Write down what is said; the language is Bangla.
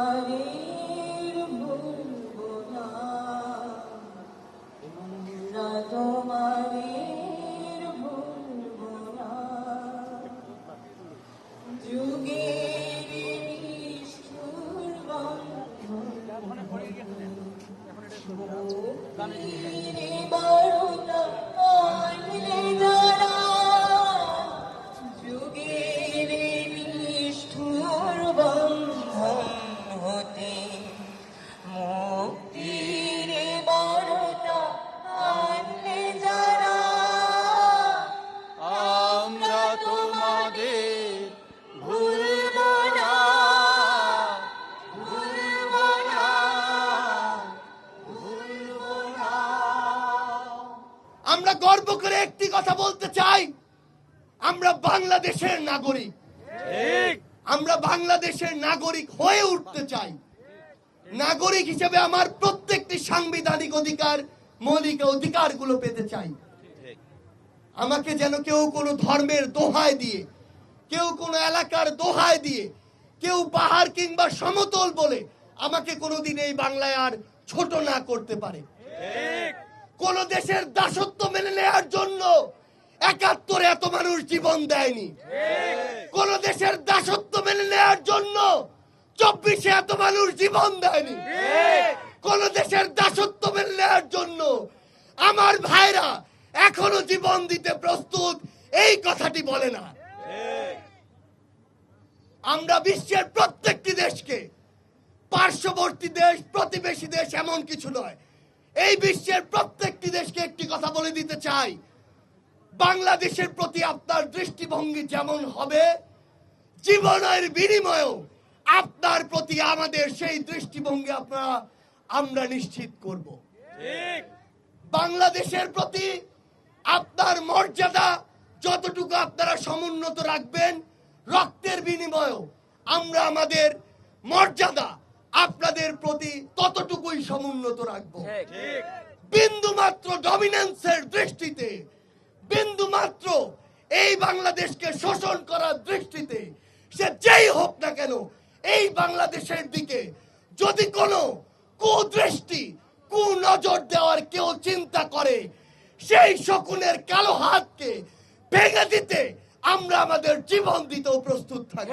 তোমাদের ভুলবো না, আমরা তোমাদের ভুলবো না। যুগের নিষ্ঠুর মুক্তির বারোটা আনলে যারা, যুগের নিষ্ঠুর বন্ধন হতে মুক্তির বারোটা আনলে যারা, আমরা তোমাদের ভুলবো না, ভুলবো না, ভুলবো না। আমরা গর্ব করে একটি কথা বলতে চাই, আমরা বাংলাদেশের নাগরিক। ঠিক আমরা বাংলাদেশের নাগরিক হয়ে উঠতে চাই। নাগরিক হিসেবে আমার প্রত্যেকটি সাংবিধানিক অধিকার, মৌলিক অধিকারগুলো পেতে চাই। আমাকে যেন কেউ কোনো ধর্মের দোহাই দিয়ে, কেউ কোনো এলাকার দোহাই দিয়ে, কেউ পাহাড় কিংবা সমতল বলে আমাকে কোনোদিন এই বাংলায় আর ছোট না করতে পারে। ঠিক কোন দেশের দাসত্ব মেনে নেওয়ার জন্য ৭১ এত মানুষ জীবন দেয়নি। কোন দেশের দাসত্ব মেনে নেওয়ার জন্য ২৪ এত মানুষ জীবন দেয়নি। কোন দেশের দাসত্ব মেনে নেওয়ার জন্য আমার ভাইরা এখনো জীবন দিতে প্রস্তুত, এই কথাটি বলে না। আমরা বিশ্বের প্রত্যেকটি দেশকে, পার্শ্ববর্তী দেশ, প্রতিবেশী দেশ এমন কিছু নয়, এই বিশ্বের প্রত্যেকটি দেশকে একটি কথা বলে দিতে চাই, বাংলাদেশের প্রতি আপনার দৃষ্টিভঙ্গি যেমন হবে, জীবনের বিনিময়েও আপনার প্রতি আমাদের সেই দৃষ্টিভঙ্গি আমরা নিশ্চিত করব। ঠিক বাংলাদেশের প্রতি আপনার মর্যাদা যতটুকু আপনারা সমুন্নত রাখবেন, রক্তের বিনিময়েও আমরা আমাদের মর্যাদা আপনাদের প্রতি ততটুকুই সমুন্নত রাখবো। ঠিক বিন্দুমাত্র ডমিনেন্সের দৃষ্টিতে, বিন্দুমাত্র এই বাংলাদেশকে শোষণ করার দৃষ্টিতে সে যেই হোক না কেন, এই বাংলাদেশের দিকে যদি কোনো কুদৃষ্টি, কুনজর দেওয়ার কেউ চিন্তা করে, সেই শকুনের কালো হাতকে ভেঙে দিতে আমরা আমাদের জীবন দিতেও প্রস্তুত থাকি।